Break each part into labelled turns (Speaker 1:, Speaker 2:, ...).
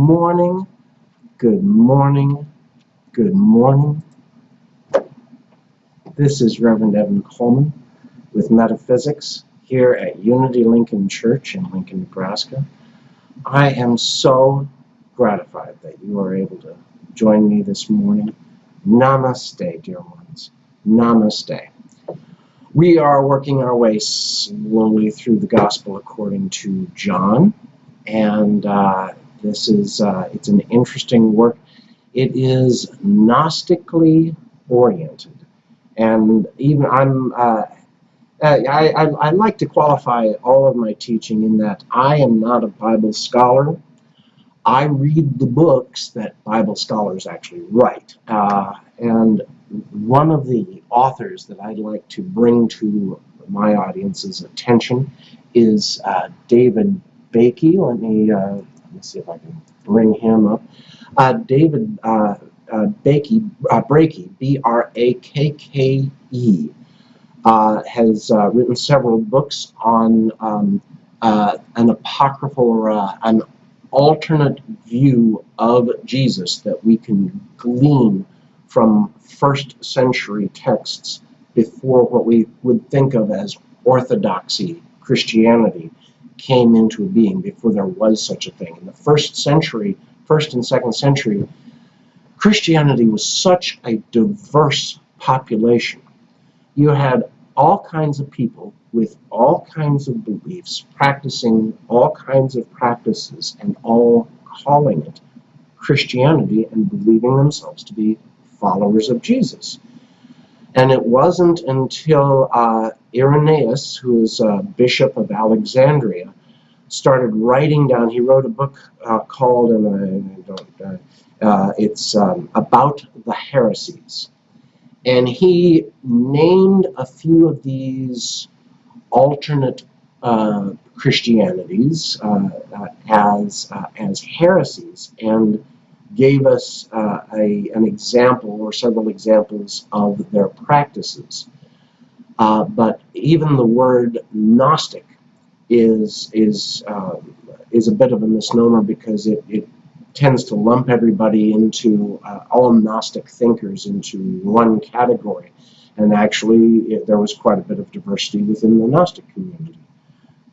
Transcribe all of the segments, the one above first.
Speaker 1: morning, good morning, good morning. This is Reverend Evan Coleman with Metaphysics here at Unity Lincoln Church in Lincoln, Nebraska. I am so gratified that you are able to join me this morning. Namaste, dear ones. Namaste. We are working our way slowly through the Gospel according to John, and this is it's an interesting work. It is Gnostically oriented, and even I like to qualify all of my teaching in that I am not a Bible scholar. I read the books that Bible scholars actually write, and one of the authors that I'd like to bring to my audience's attention is David Bakey. Let me see if I can bring him up. David Bakey, B-R-A-K-K-E, has written several books on an apocryphal or an alternate view of Jesus that we can glean from first century texts before what we would think of as orthodoxy Christianity came into being, before there was such a thing. In the first and second century, Christianity was such a diverse population. You had all kinds of people with all kinds of beliefs, practicing all kinds of practices, and all calling it Christianity and believing themselves to be followers of Jesus. And it wasn't until Irenaeus, who was Bishop of Alexandria, started writing down. He wrote a book called, it's About the Heresies. And he named a few of these alternate Christianities as heresies, and gave us an example or several examples of their practices. But even the word Gnostic is a bit of a misnomer, because it tends to lump everybody into all Gnostic thinkers into one category. And actually, there was quite a bit of diversity within the Gnostic community.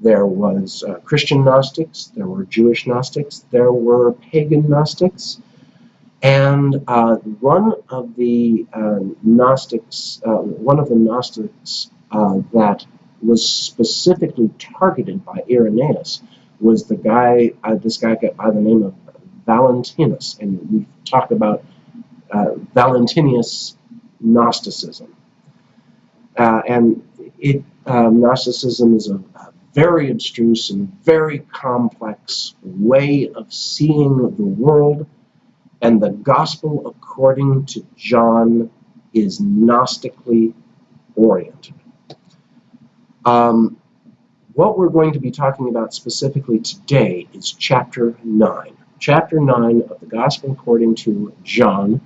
Speaker 1: There was Christian Gnostics, there were Jewish Gnostics, there were pagan Gnostics, and one of the Gnostics that was specifically targeted by Irenaeus was this guy by the name of Valentinus, and we talked about Valentinius Gnosticism. Gnosticism is a very abstruse and very complex way of seeing the world, and the Gospel according to John is Gnostically oriented. What we're going to be talking about specifically today is chapter 9. Chapter 9 of the Gospel according to John,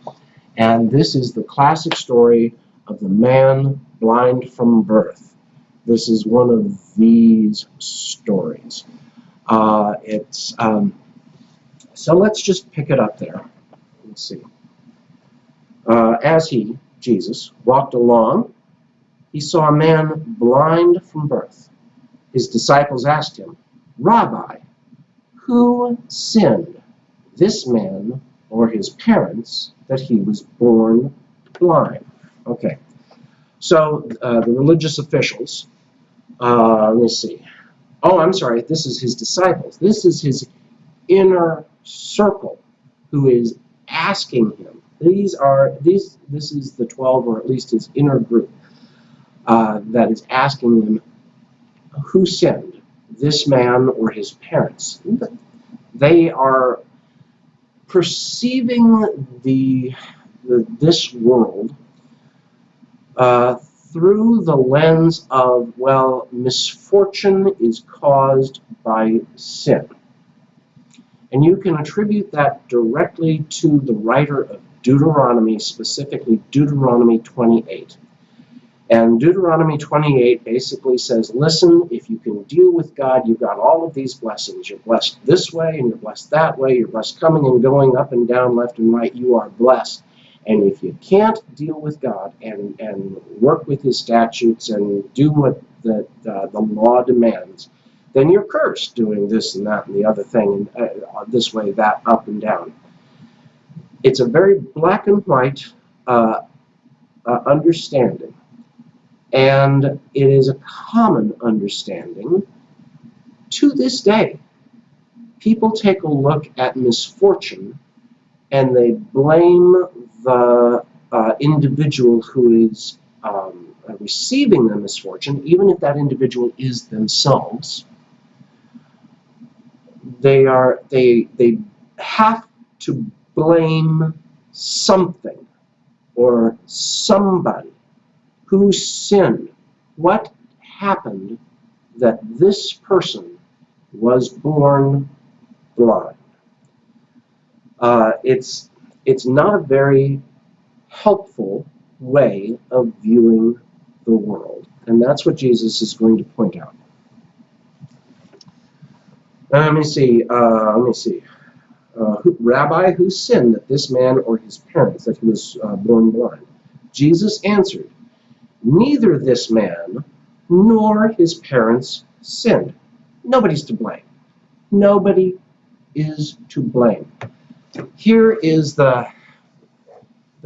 Speaker 1: and this is the classic story of the man blind from birth. This is one of these stories. So let's just pick it up there. Let's see. As he, Jesus, walked along, he saw a man blind from birth. His disciples asked him, "Rabbi, who sinned, this man or his parents, that he was born blind?" Okay, so the religious officials, let me see. Oh, I'm sorry, this is his disciples. This is his inner circle who is asking him. This is the 12, or at least his inner group, that is asking him, who sinned, this man or his parents? They are perceiving this world through the lens of, well, misfortune is caused by sin. And you can attribute that directly to the writer of Deuteronomy, specifically Deuteronomy 28. And Deuteronomy 28 basically says, listen, if you can deal with God, you've got all of these blessings. You're blessed this way and you're blessed that way. You're blessed coming and going, up and down, left and right. You are blessed. And if you can't deal with God and work with his statutes and do what the law demands, then you're cursed doing this and that and the other thing, and this way, that, up and down. It's a very black and white understanding. And it is a common understanding to this day. People take a look at misfortune and they blame the individual who is receiving the misfortune, even if that individual is themselves. They have to blame something or somebody. Who sinned? What happened that this person was born blind? It's not a very helpful way of viewing the world, and that's what Jesus is going to point out. Let me see. Rabbi, who sinned, that this man or his parents, that he was born blind? Jesus answered, neither this man nor his parents sinned. Nobody's to blame. Nobody is to blame. Here is the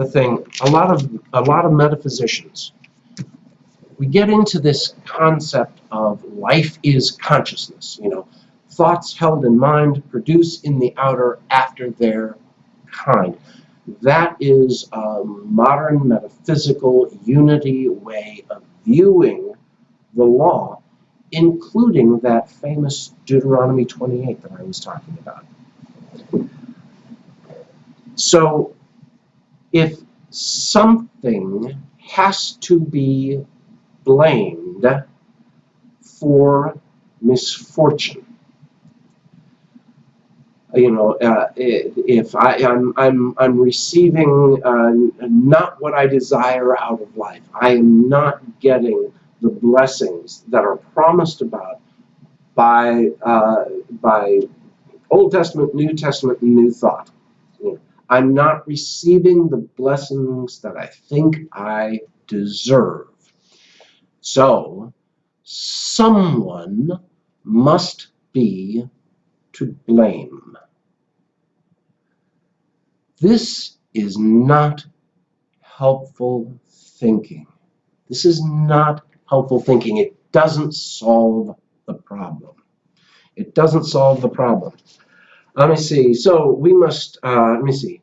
Speaker 1: thing. A lot of metaphysicians, we get into this concept of life is consciousness. Thoughts held in mind produce in the outer after their kind. That is a modern metaphysical unity way of viewing the law, including that famous Deuteronomy 28 that I was talking about. So, if something has to be blamed for misfortune, if I'm receiving not what I desire out of life, I am not getting the blessings that are promised about by Old Testament, New Testament, and New Thought. I'm not receiving the blessings that I think I deserve. So, someone must be to blame. This is not helpful thinking. This is not helpful thinking. It doesn't solve the problem. It doesn't solve the problem. Let me see. So we must. Let me see.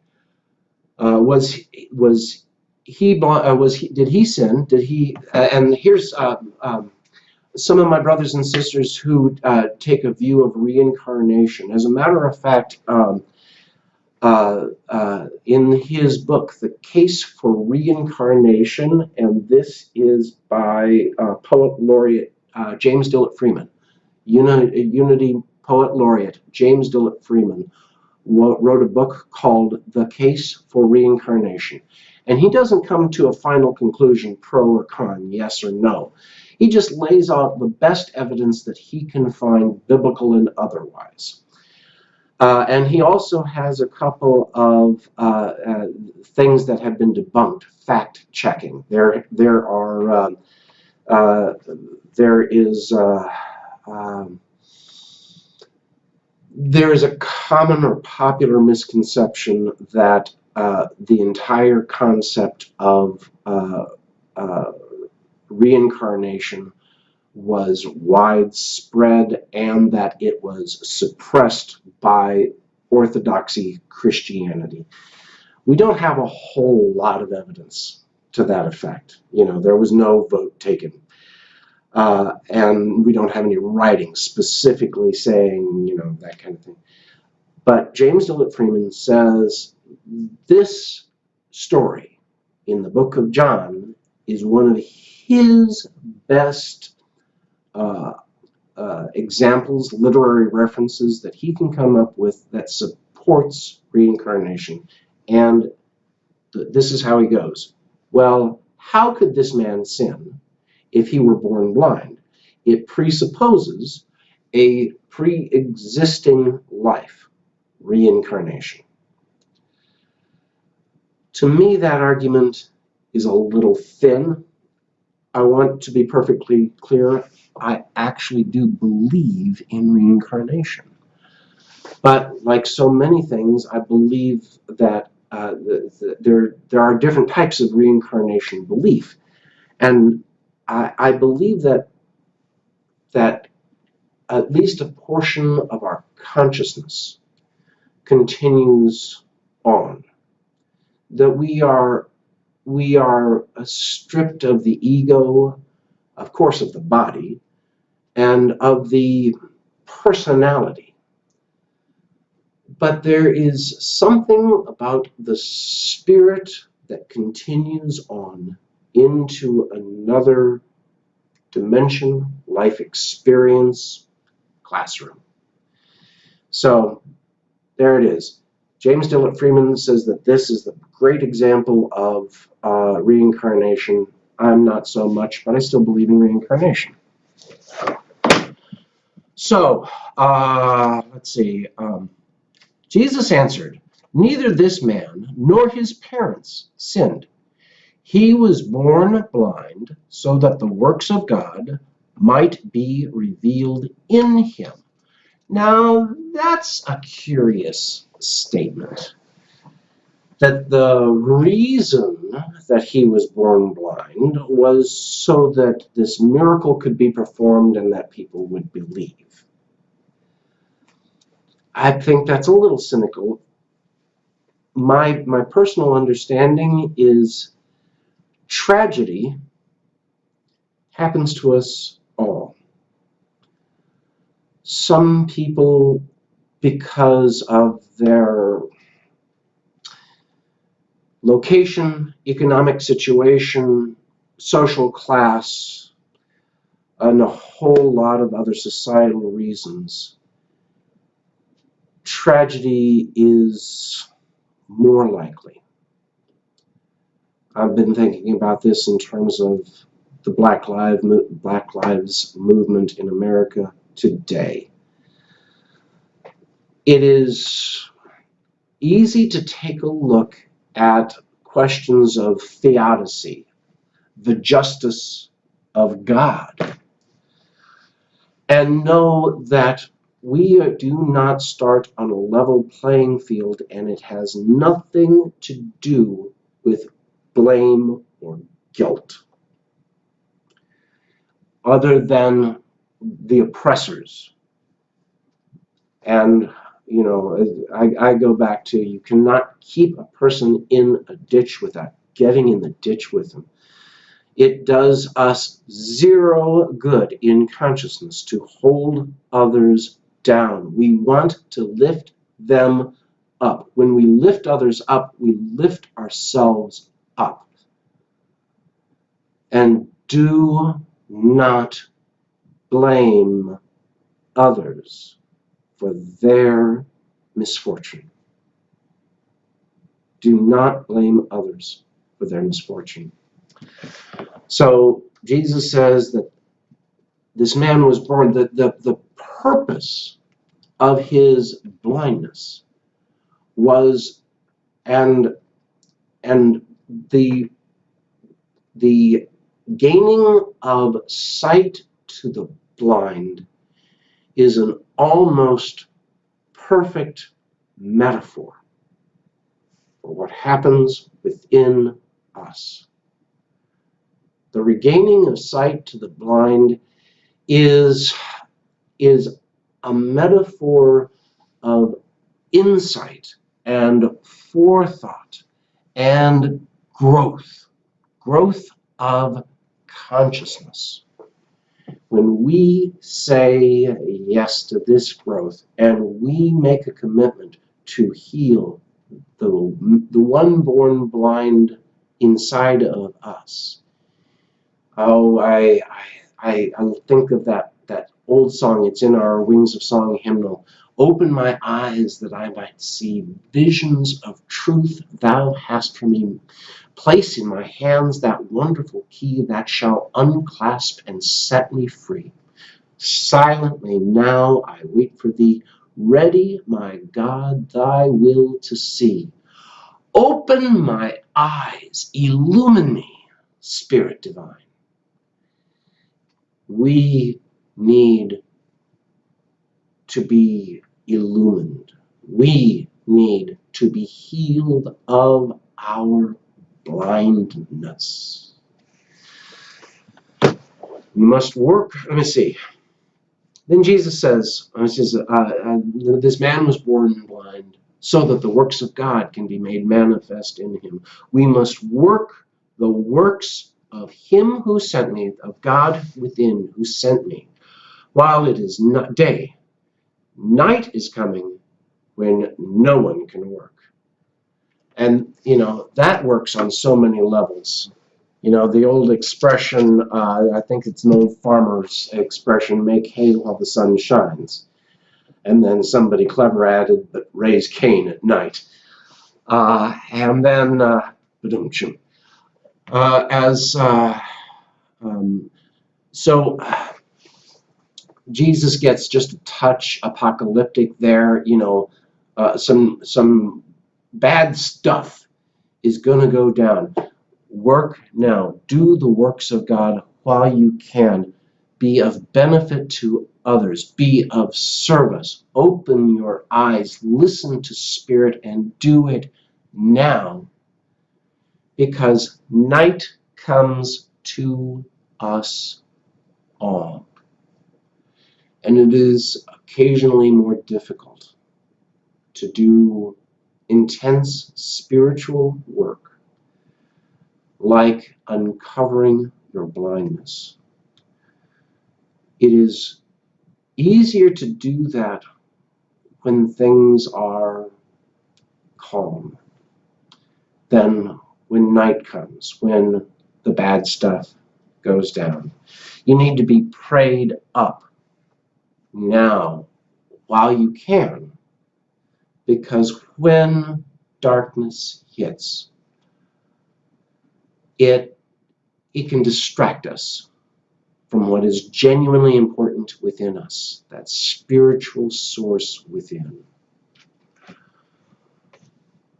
Speaker 1: Did he sin? Did he? And here's some of my brothers and sisters who take a view of reincarnation. As a matter of fact, in his book, The Case for Reincarnation, and this is by Poet Laureate James Dillett Freeman, Unity Poet Laureate James Dillett Freeman, wrote a book called The Case for Reincarnation. And he doesn't come to a final conclusion, pro or con, yes or no. He just lays out the best evidence that he can find, biblical and otherwise. And he also has a couple of things that have been debunked, fact-checking. There is a common or popular misconception that the entire concept of reincarnation was widespread and that it was suppressed by Orthodoxy Christianity. We don't have a whole lot of evidence to that effect. There was no vote taken. And we don't have any writing specifically saying, that kind of thing. But James Dillett Freeman says this story in the book of John is one of his best examples, literary references that he can come up with that supports reincarnation. And this is how he goes. Well, how could this man sin if he were born blind? It presupposes a pre-existing life, reincarnation. To me, that argument is a little thin. I want to be perfectly clear. I actually do believe in reincarnation. But like so many things, I believe that there are different types of reincarnation belief. And I believe that at least a portion of our consciousness continues on. That we are stripped of the ego, of course of the body, and of the personality. But there is something about the spirit that continues on into another dimension, life experience, classroom. So there it is. James Dillett Freeman says that this is the great example of reincarnation. I'm not so much, but I still believe in reincarnation. So, let's see. Jesus answered, "Neither this man nor his parents sinned. He was born blind so that the works of God might be revealed in him." Now, that's a curious statement. That the reason that he was born blind was so that this miracle could be performed and that people would believe. I think that's a little cynical. My personal understanding is tragedy happens to us all. Some people, because of their location, economic situation, social class, and a whole lot of other societal reasons, tragedy is more likely. I've been thinking about this in terms of the Black Lives movement in America today. It is easy to take a look at questions of theodicy, the justice of God, and know that we do not start on a level playing field, and it has nothing to do with blame or guilt, other than the oppressors. And you know, I go back to, you cannot keep a person in a ditch without getting in the ditch with them. It does us zero good in consciousness to hold others down. We want to lift them up. When we lift others up, we lift ourselves up. And do not blame others for their misfortune. Do not blame others for their misfortune. So Jesus says that this man was born, the purpose of his blindness was, and the gaining of sight to the blind is an almost perfect metaphor for what happens within us. The regaining of sight to the blind is a metaphor of insight and forethought and growth of consciousness. When we say yes to this growth and we make a commitment to heal the one born blind inside of us. Oh, I think of that old song. It's in our Wings of Song hymnal. Open my eyes that I might see visions of truth thou hast for me. Place in my hands that wonderful key that shall unclasp and set me free. Silently now I wait for thee, ready, my God, thy will to see. Open my eyes, illumine me, Spirit divine. We need to be illumined. We need to be healed of our blindness. We must work. Let me see. Then Jesus says, this man was born blind so that the works of God can be made manifest in him. We must work the works of him who sent me, of God within who sent me, while it is not day. Night is coming when no one can work. And, that works on so many levels. The old expression, I think it's an old farmer's expression, make hay while the sun shines. And then somebody clever added, but raise Cain at night. And then, so Jesus gets just a touch apocalyptic there, some bad stuff is going to go down. Work now. Do the works of God while you can. Be of benefit to others. Be of service. Open your eyes. Listen to Spirit and do it now. Because night comes to us all. And it is occasionally more difficult to do intense spiritual work, like uncovering your blindness. It is easier to do that when things are calm than when night comes, when the bad stuff goes down. You need to be prayed up now while you can, because when darkness hits, it can distract us from what is genuinely important within us, that spiritual source within.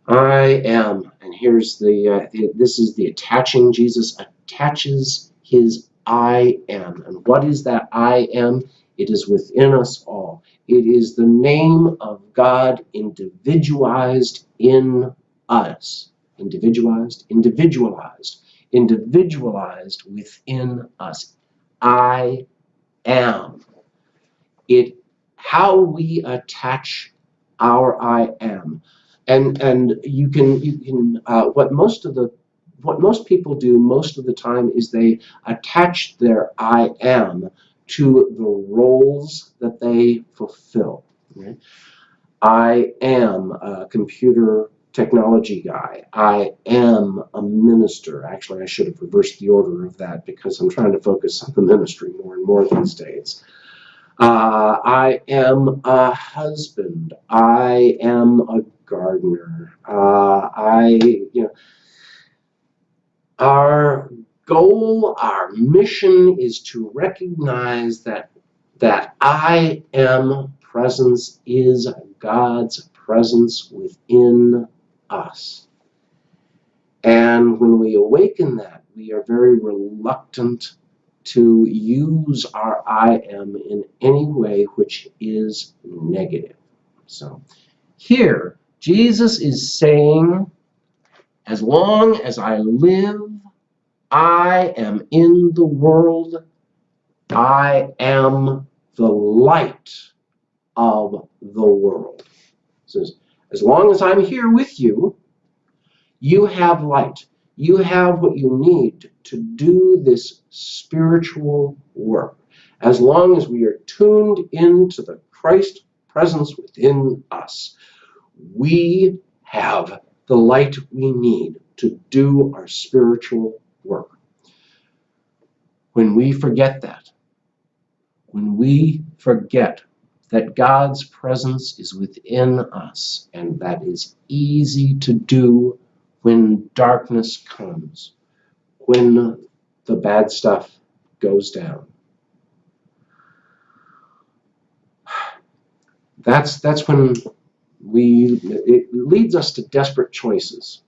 Speaker 1: I am, and here's this is the attaching. Jesus attaches his I am. And what is that I am? It is within us all. It is the name of God individualized in us. Individualized within us. I am. How we attach our I am. And you can what most people do most of the time is they attach their I am to the roles that they fulfill. Right? I am a computer technology guy. I am a minister. Actually, I should have reversed the order of that because I'm trying to focus on the ministry more and more these days. I am a husband. I am a gardener. Our goal, our mission is to recognize that I am presence is God's presence within us. And when we awaken that, we are very reluctant to use our I am in any way which is negative. So here, Jesus is saying, as long as I live, I am in the world. I am the light of the world. He says, as long as I'm here with you, you have light. You have what you need to do this spiritual work. As long as we are tuned into the Christ presence within us, we have the light we need to do our spiritual work. When we forget that that God's presence is within us, and that is easy to do when darkness comes, when the bad stuff goes down. That's when it leads us to desperate choices.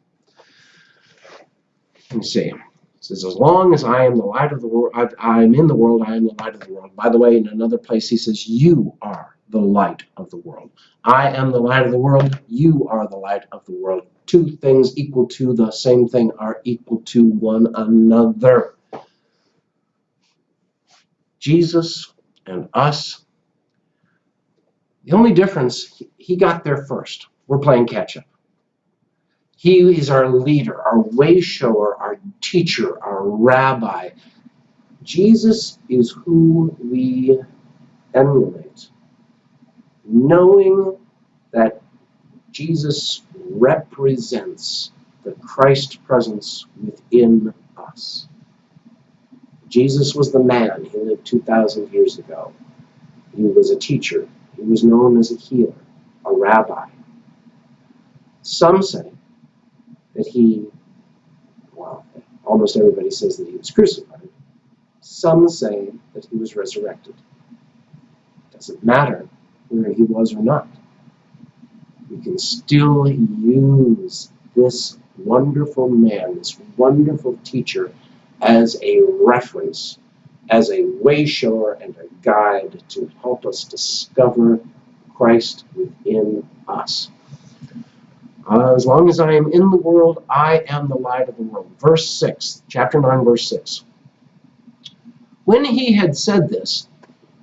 Speaker 1: Let me see. It says, as long as I am the light of the world, I'm in the world, I am the light of the world. By the way, in another place he says, you are the light of the world. I am the light of the world, you are the light of the world. Two things equal to the same thing are equal to one another. Jesus and us, the only difference, he got there first. We're playing catch up. He is our leader, our way shower, our teacher, our rabbi. Jesus is who we emulate. Knowing that Jesus represents the Christ presence within us. Jesus was the man. He lived 2,000 years ago. He was a teacher. He was known as a healer, a rabbi. Some say that almost everybody says that he was crucified. Some say that he was resurrected. It doesn't matter where he was or not. We can still use this wonderful man, this wonderful teacher, as a reference, as a way shower and a guide to help us discover Christ within us. As long as I am in the world, I am the light of the world. Verse 6, chapter 9, verse 6. When he had said this,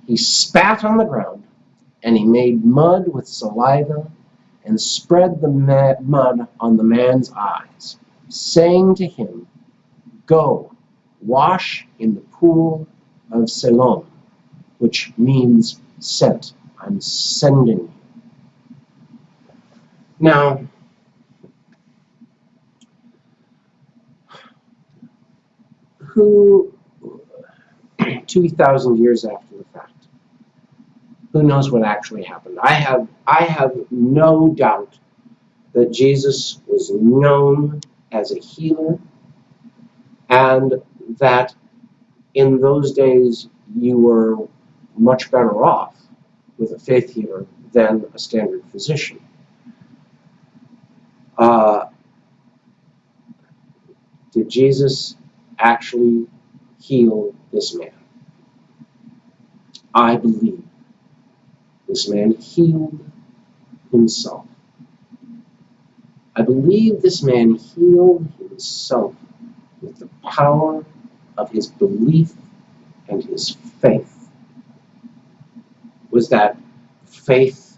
Speaker 1: he spat on the ground, and he made mud with saliva, and spread the mud on the man's eyes, saying to him, go, wash in the pool of Siloam, which means sent. I'm sending you. Now, who, 2,000 years after the fact, who knows what actually happened? I have no doubt that Jesus was known as a healer, and that in those days you were much better off with a faith healer than a standard physician. Did Jesus actually heal this man? I believe this man healed himself. I believe this man healed himself with the power of his belief and his faith. Was that faith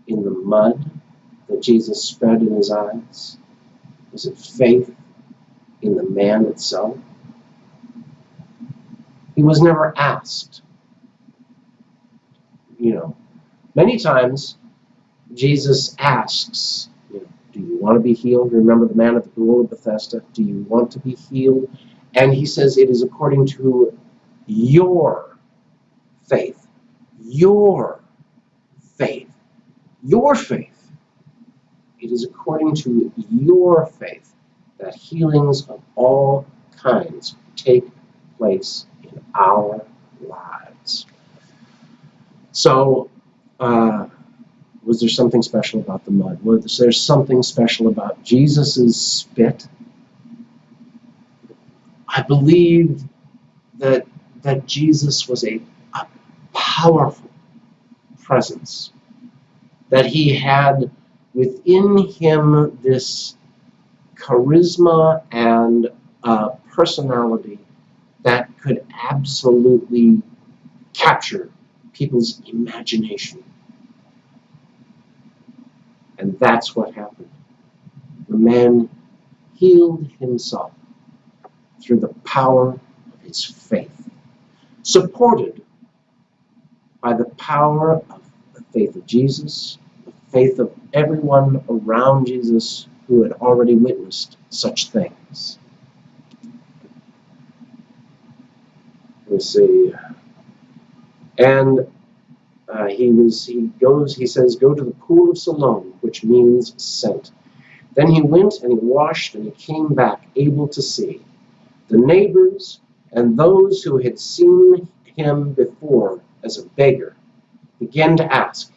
Speaker 1: in the mud that Jesus spread in his eyes? Was it faith in the man itself? He was never asked. Many times Jesus asks, do you want to be healed? Remember the man at the pool of Bethesda? Do you want to be healed? And he says it is according to your faith. Your faith. Your faith. It is according to your faith that healings of all kinds take place in our lives. So, was there something special about the mud? Was there something special about Jesus' spit? I believe that Jesus was a powerful presence, that he had within him this charisma and personality that could absolutely capture people's imagination. And that's what happened. The man healed himself through the power of his faith, supported by the power of the faith of Jesus, the faith of everyone around Jesus who had already witnessed such things. Let's see. And he says, go to the pool of Siloam, which means sent. Then he went and he washed and he came back able to see. The neighbors and those who had seen him before as a beggar began to ask,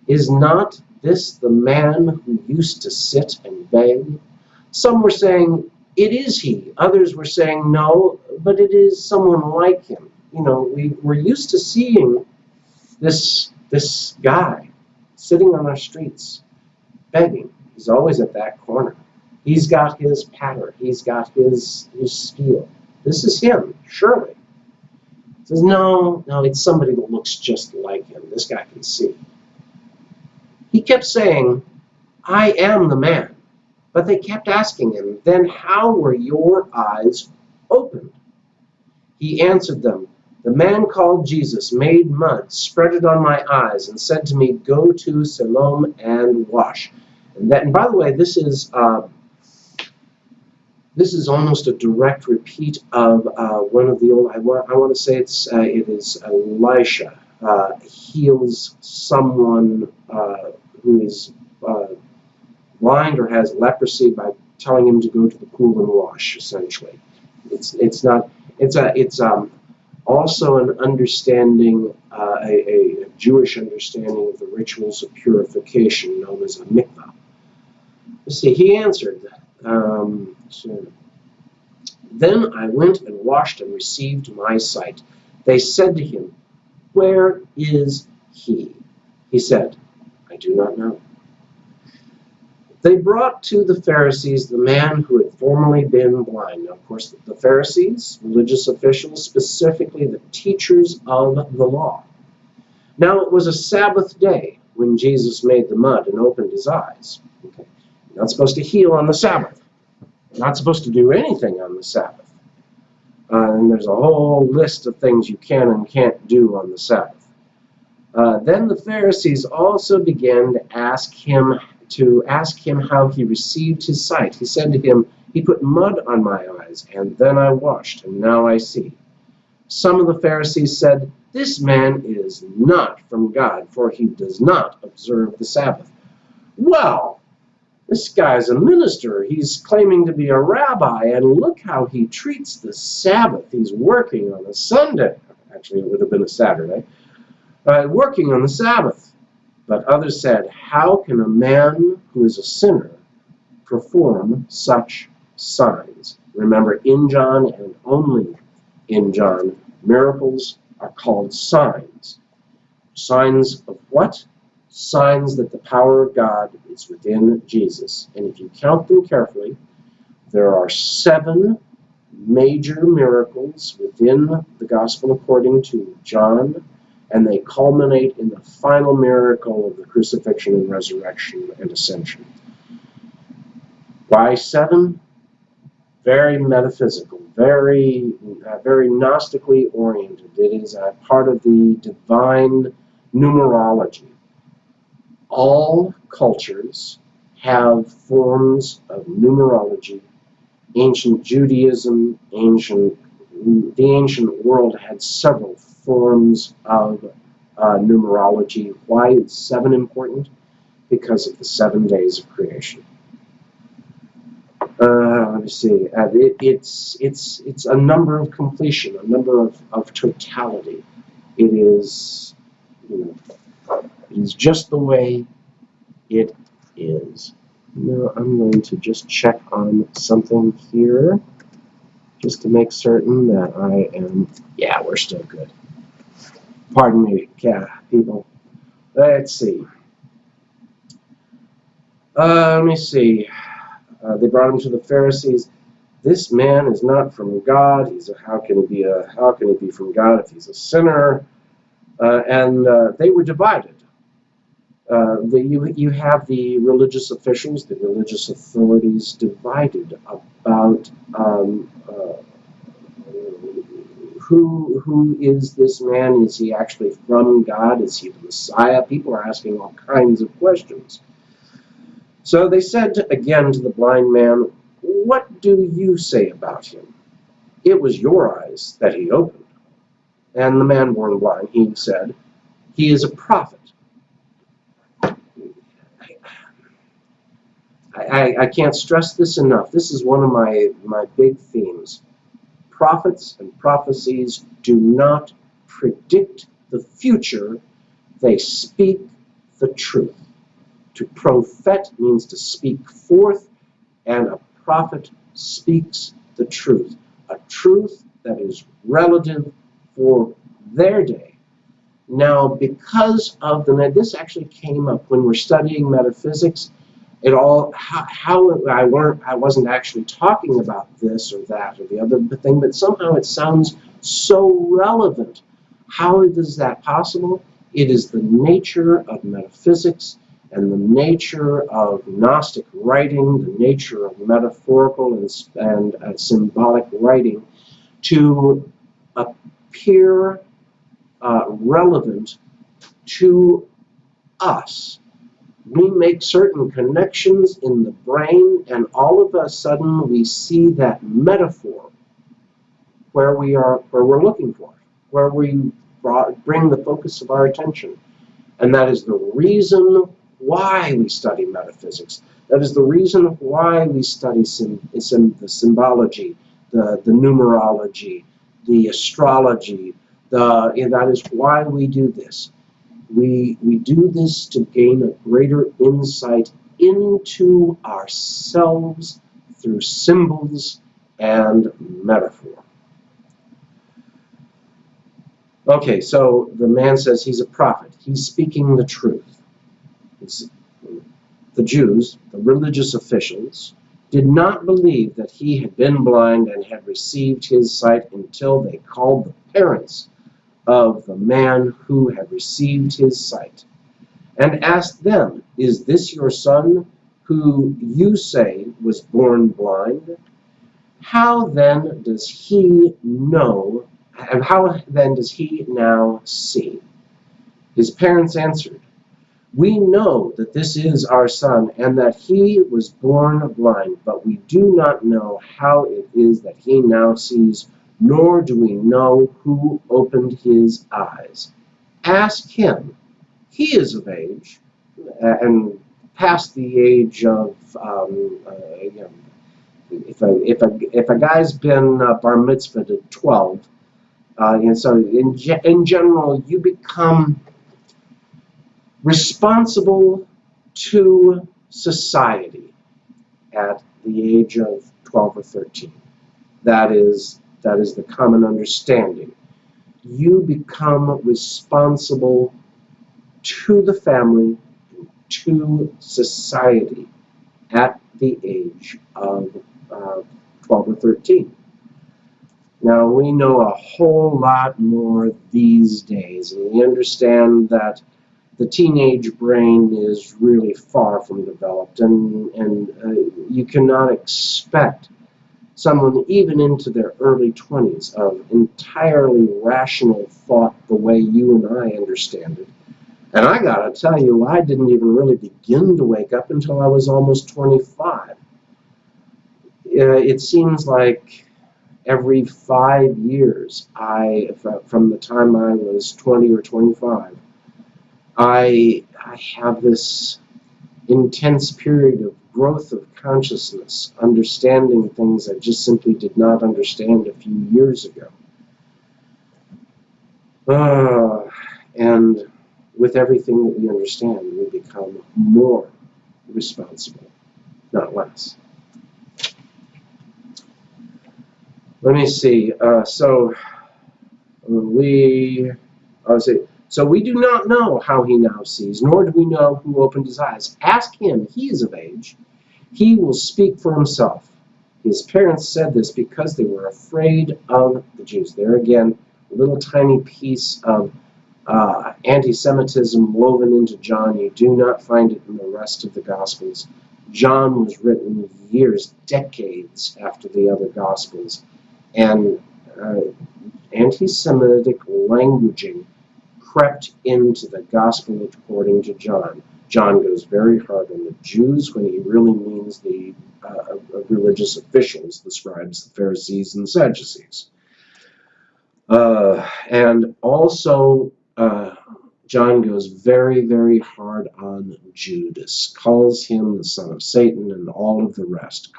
Speaker 1: is not this the man who used to sit and beg? Some were saying, it is he. Others were saying, no, but it is someone like him. You know, we're used to seeing this guy sitting on our streets begging. He's always at that corner. He's got his patter. He's got his spiel. This is him, surely. He says, no, it's somebody that looks just like him. This guy can see. He kept saying, I am the man. But they kept asking him, then how were your eyes opened? He answered them, the man called Jesus made mud, spread it on my eyes, and said to me, go to Siloam and wash. And by the way, this is almost a direct repeat of one of the old. I want to say it is Elisha heals someone who is blind or has leprosy by telling him to go to the pool and wash. Essentially, it's also an understanding, a Jewish understanding of the rituals of purification known as a mikvah. You see, he answered, then I went and washed and received my sight. They said to him, where is he? He said, I do not know. They brought to the Pharisees the man who had formerly been blind. Now, of course, the Pharisees, religious officials, specifically the teachers of the law. Now, it was a Sabbath day when Jesus made the mud and opened his eyes. Okay. You're not supposed to heal on the Sabbath. You're not supposed to do anything on the Sabbath. And there's a whole list of things you can and can't do on the Sabbath. Then the Pharisees also began to ask him how he received his sight. He said to him, he put mud on my eyes, and then I washed, and now I see. Some of the Pharisees said, this man is not from God, for he does not observe the Sabbath. Well, this guy's a minister. He's claiming to be a rabbi, and look how he treats the Sabbath. He's working on a Sunday. Actually, it would have been a Saturday. Working on the Sabbath. But others said, how can a man who is a sinner perform such signs? Remember, in John and only in John, miracles are called signs. Signs of what? Signs that the power of God is within Jesus. And if you count them carefully, there are 7 major miracles within the Gospel according to John, and they culminate in the final miracle of the crucifixion and resurrection and ascension. Why 7? Very metaphysical, very Gnostically oriented. It is a part of the divine numerology. All cultures have forms of numerology. Ancient Judaism, the ancient world had several forms of numerology. Why is 7 important? Because of the 7 days of creation. Let me see. It's a number of completion, a number of totality. It is, it is just the way it is. Now I'm going to just check on something here, just to make certain that I am. Yeah, we're still good. Pardon me, people. Let's see. Let me see. They brought him to the Pharisees. This man is not from God. How can he be from God if he's a sinner? And they were divided. You have the religious officials, the religious authorities divided about who is this man? Is he actually from God? Is he the Messiah? People are asking all kinds of questions. So they said again to the blind man, what do you say about him? It was your eyes that he opened. And the man born blind, he said, He is a prophet. I can't stress this enough. This is one of my big themes. Prophets and prophecies do not predict the future. They speak the truth. To prophet means to speak forth, and a prophet speaks the truth. A truth that is relative for their day. Now, because of this actually came up when we're studying metaphysics. It all how I learned. I wasn't actually talking about this or that or the other thing, but somehow it sounds so relevant. How is that possible? It is the nature of metaphysics and the nature of Gnostic writing, the nature of metaphorical and symbolic writing to appear relevant to us. We make certain connections in the brain, and all of a sudden we see that metaphor where we're looking for it, where we bring the focus of our attention. And that is the reason why we study metaphysics. That is the reason why we study the symbology, the numerology, the astrology. That is why we do this. We do this to gain a greater insight into ourselves through symbols and metaphor. Okay, so the man says he's a prophet. He's speaking the truth. The Jews, the religious officials, did not believe that he had been blind and had received his sight until they called the parents of the man who had received his sight, and asked them, "Is this your son, who you say was born blind? How then does he know? And how then does he now see?" His parents answered, "We know that this is our son, and that he was born blind, but we do not know how it is that he now sees, nor do we know who opened his eyes. Ask him. He is of age, and past the age of, if a guy's been bar mitzvahed at 12, and so in general, you become responsible to society at the age of 12 or 13. That is the common understanding. You become responsible to the family, to society at the age of 12 or 13. Now, we know a whole lot more these days, and we understand that the teenage brain is really far from developed, and you cannot expect someone even into their early 20s of entirely rational thought the way you and I understand it. And I gotta tell you, I didn't even really begin to wake up until I was almost 25. It seems like every 5 years, from the time I was 20 or 25, I have this intense period of growth of consciousness, understanding things I just simply did not understand a few years ago. And with everything that we understand, we become more responsible, not less. Let me see. So we do not know how he now sees, nor do we know who opened his eyes. Ask him. He is of age. He will speak for himself. His parents said this because they were afraid of the Jews. There again, a little tiny piece of anti-Semitism woven into John. You do not find it in the rest of the Gospels. John was written years, decades after the other Gospels. And anti-Semitic languaging crept into the Gospel according to John. John goes very hard on the Jews when he really means the religious officials, the scribes, the Pharisees, and the Sadducees. And also, John goes very, very hard on Judas, calls him the son of Satan and all of the rest.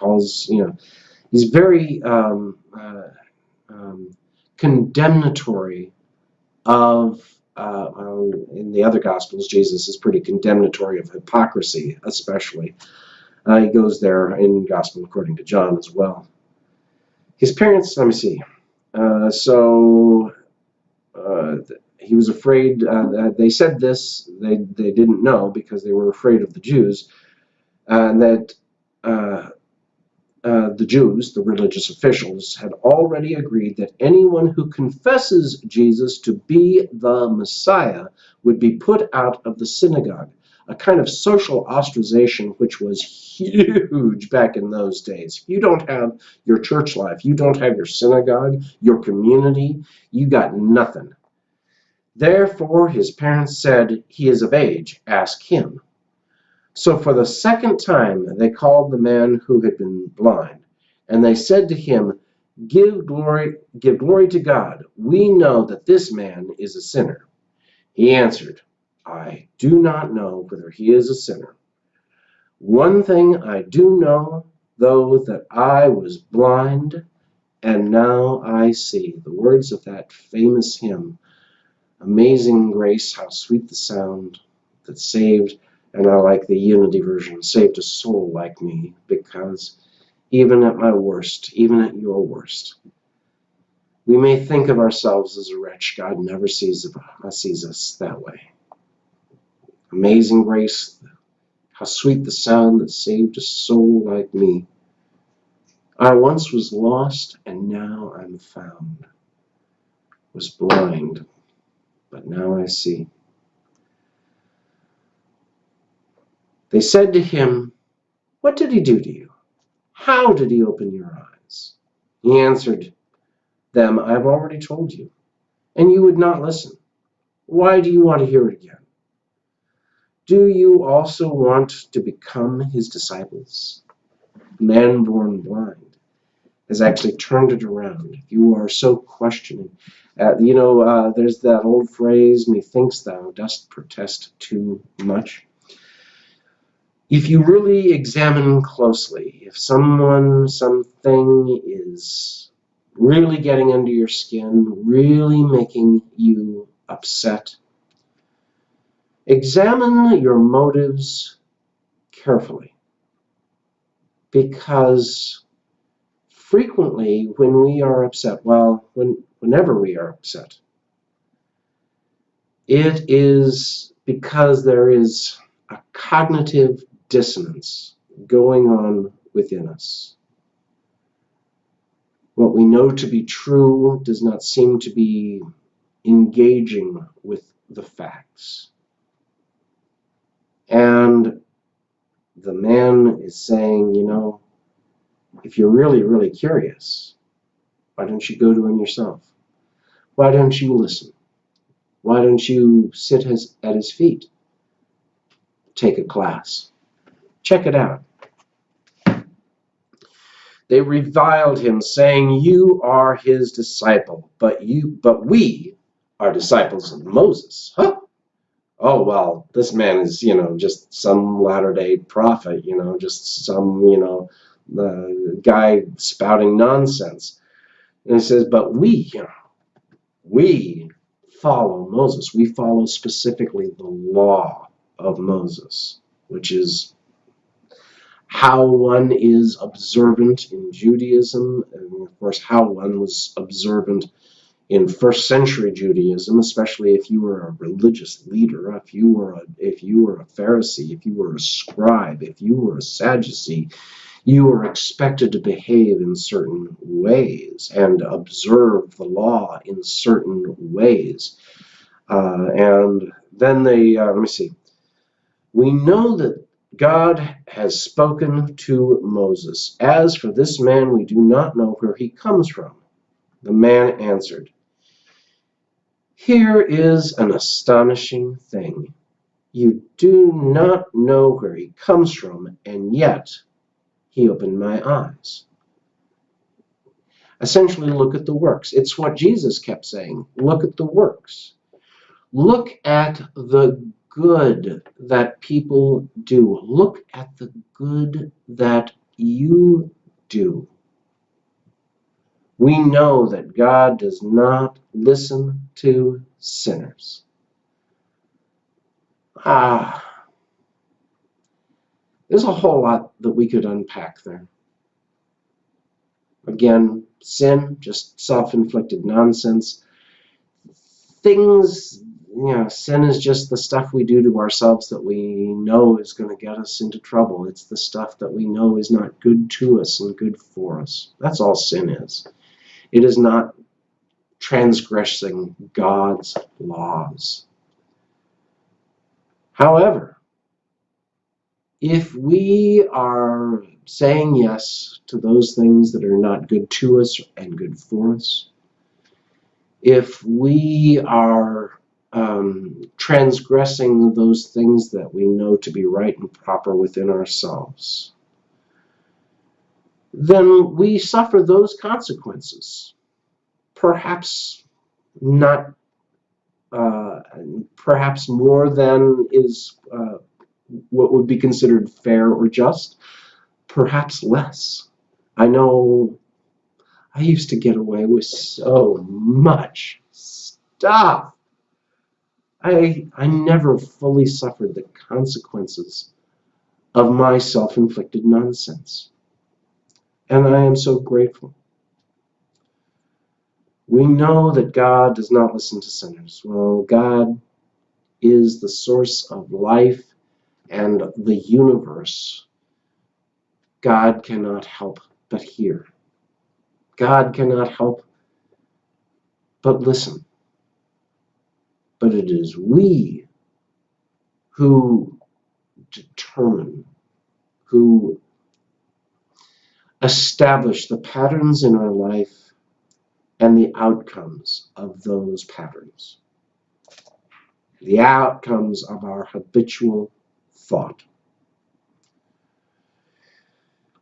Speaker 1: He's very condemnatory of, in the other Gospels, Jesus is pretty condemnatory of hypocrisy, especially. He goes there in Gospel according to John as well. His parents, let me see. He was afraid. They said this. They didn't know because they were afraid of the Jews, and that the Jews, the religious officials, had already agreed that anyone who confesses Jesus to be the Messiah would be put out of the synagogue, a kind of social ostracization which was huge back in those days. If you don't have your church life, you don't have your synagogue, your community, you got nothing. Therefore, his parents said, "He is of age, ask him." So for the second time they called the man who had been blind, and they said to him, give glory to God. We know that this man is a sinner." He answered, "I do not know whether he is a sinner. One thing I do know, though, that I was blind, and now I see." The words of that famous hymn, "Amazing Grace, how sweet the sound that saved," and I like the Unity version, "saved a soul like me," because even at my worst, even at your worst, we may think of ourselves as a wretch. God never sees us that way. Amazing grace, how sweet the sound that saved a soul like me. I once was lost, and now I'm found. Was blind, but now I see. They said to him, "What did he do to you? How did he open your eyes?" He answered them, "I have already told you, and you would not listen. Why do you want to hear it again? Do you also want to become his disciples?" The man born blind has actually turned it around. If you are so questioning, there's that old phrase, "Methinks thou dost protest too much." If you really examine closely, if something is really getting under your skin, really making you upset, examine your motives carefully, because frequently when we are upset, whenever we are upset, it is because there is a cognitive dissonance going on within us. What we know to be true does not seem to be engaging with the facts. And the man is saying, if you're really, really curious, why don't you go to him yourself? Why don't you listen? Why don't you sit at his feet? Take a class. Check it out. They reviled him, saying, "You are his disciple, but we are disciples of Moses." Huh? Oh, well, this man is, just some latter-day prophet, just some, guy spouting nonsense. And he says, but we follow Moses. We follow specifically the law of Moses, which is how one is observant in Judaism, and of course how one was observant in first century Judaism, especially if you were a religious leader, if you were a Pharisee, if you were a scribe, if you were a Sadducee, you were expected to behave in certain ways and observe the law in certain ways. And then let me see. We know that God has spoken to Moses. As for this man, we do not know where he comes from. The man answered, "Here is an astonishing thing. You do not know where he comes from, and yet he opened my eyes." Essentially, look at the works. It's what Jesus kept saying. Look at the works. Look at the good that people do. Look at the good that you do. We know that God does not listen to sinners. There's a whole lot that we could unpack there. Again, sin, just self-inflicted nonsense. Things, sin is just the stuff we do to ourselves that we know is going to get us into trouble. It's the stuff that we know is not good to us and good for us. That's all sin is. It is not transgressing God's laws. However, if we are saying yes to those things that are not good to us and good for us, if we are transgressing those things that we know to be right and proper within ourselves, then we suffer those consequences. Perhaps not, perhaps more than is what would be considered fair or just, perhaps less. I know I used to get away with so much stuff. I never fully suffered the consequences of my self-inflicted nonsense. And I am so grateful. We know that God does not listen to sinners. Well, God is the source of life and the universe. God cannot help but hear. God cannot help but listen. But it is we who determine, who establish the patterns in our life and the outcomes of those patterns. The outcomes of our habitual thought.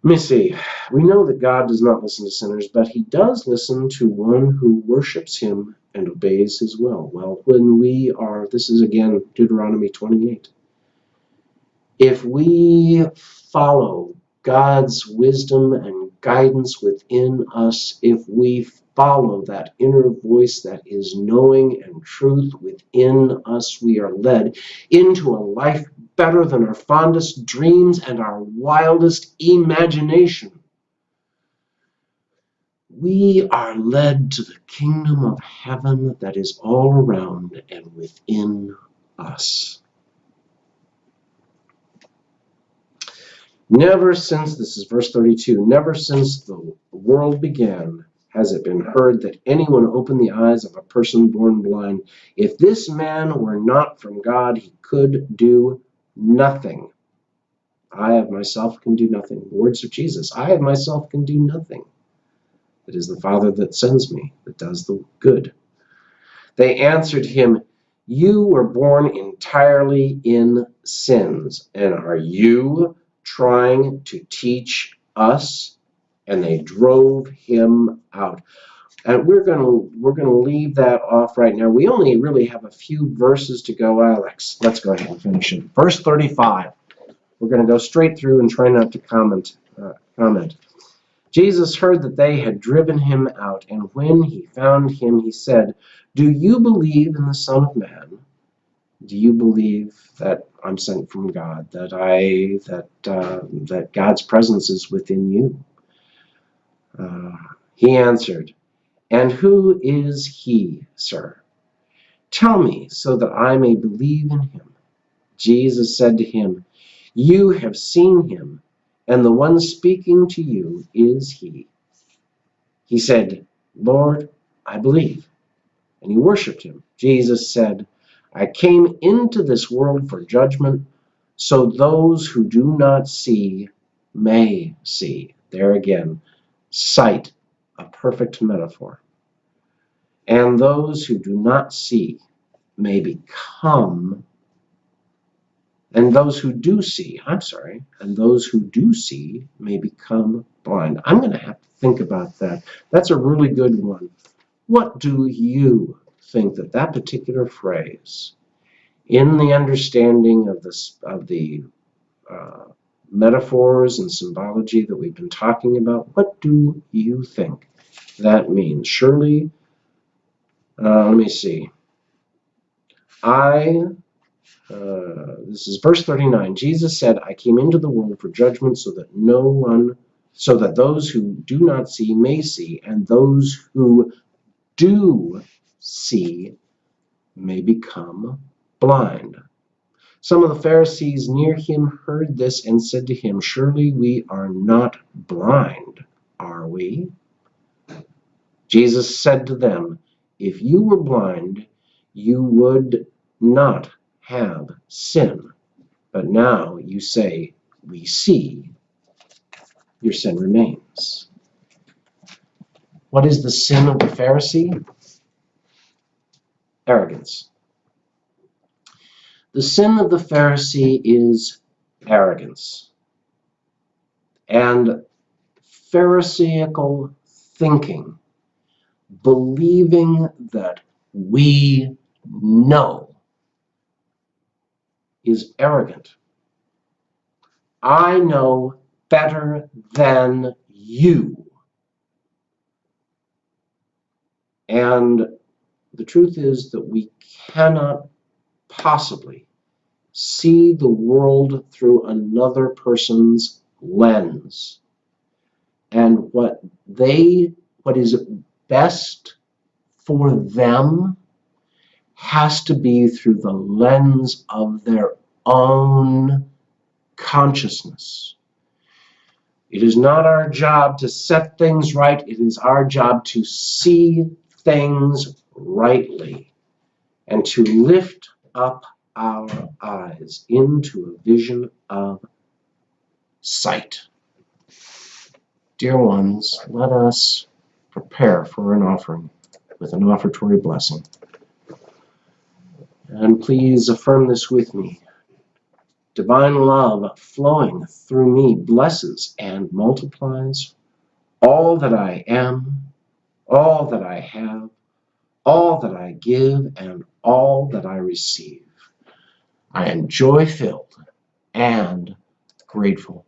Speaker 1: Let me see. We know that God does not listen to sinners, but he does listen to one who worships him and obeys his will. Well, when we are, this is again Deuteronomy 28. If we follow God's wisdom and guidance within us, if we follow that inner voice that is knowing and truth within us, we are led into a life better than our fondest dreams and our wildest imagination. We are led to the kingdom of heaven that is all around and within us. Never since, this is verse 32, never since the world began has it been heard that anyone opened the eyes of a person born blind. If this man were not from God, he could do nothing. I of myself can do nothing. The words of Jesus, I of myself can do nothing. It is the Father that sends me, that does the good. They answered him, you were born entirely in sins, and are you trying to teach us? And they drove him out. And we're gonna leave that off right now. We only really have a few verses to go, Alex. Let's go ahead and finish it. Verse 35. We're going to go straight through and try not to comment. Jesus heard that they had driven him out, and when he found him, he said, do you believe in the Son of Man? Do you believe that I'm sent from God, that God's presence is within you? He answered, and who is he, sir? Tell me, so that I may believe in him. Jesus said to him, you have seen him, and the one speaking to you is he. He said, Lord, I believe. And he worshipped him. Jesus said, I came into this world for judgment, so those who do not see may see. There again, sight, a perfect metaphor. And those who do not see may become, and those who do see, and those who do see may become blind. I'm going to have to think about that. That's a really good one. What do you think that that particular phrase, in the understanding of the metaphors and symbology that we've been talking about, what do you think that means? Surely, let me see. This is verse 39. Jesus said, I came into the world for judgment so that those who do not see may see, and those who do see may become blind. Some of the Pharisees near him heard this and said to him, surely we are not blind, are we? Jesus said to them, if you were blind, you would not have sin. But now you say, we see, your sin remains. What is the sin of the Pharisee? Arrogance. The sin of the Pharisee is arrogance. And Pharisaical thinking, believing that we know, is arrogant. I know better than you. And the truth is that we cannot possibly see the world through another person's lens. And what is best for them has to be through the lens of their own consciousness. It is not our job to set things right. It is our job to see things rightly and to lift up our eyes into a vision of sight. Dear ones, let us prepare for an offering with an offertory blessing. And please affirm this with me. Divine love flowing through me blesses and multiplies all that I am, all that I have, all that I give, and all that I receive. I am joy-filled and grateful.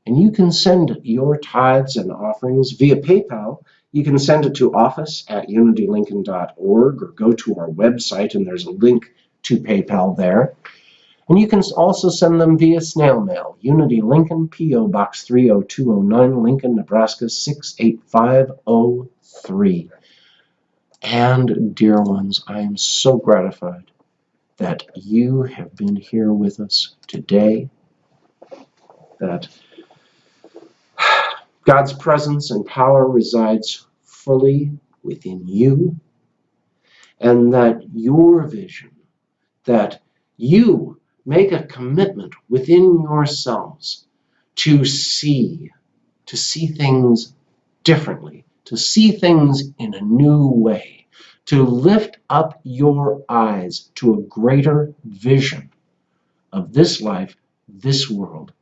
Speaker 1: And you can send your tithes and offerings via PayPal. You can send it to office@unitylincoln.org or go to our website, and there's a link to PayPal there. And you can also send them via snail mail. Unity Lincoln, P.O. Box 30209, Lincoln, Nebraska 68503. And dear ones, I am so gratified that you have been here with us today, that God's presence and power resides fully within you, and that your vision, that you make a commitment within yourselves to see things differently, to see things in a new way, to lift up your eyes to a greater vision of this life, this world,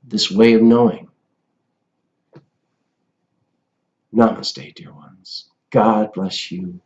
Speaker 1: this way of knowing. Namaste, dear ones. God bless you.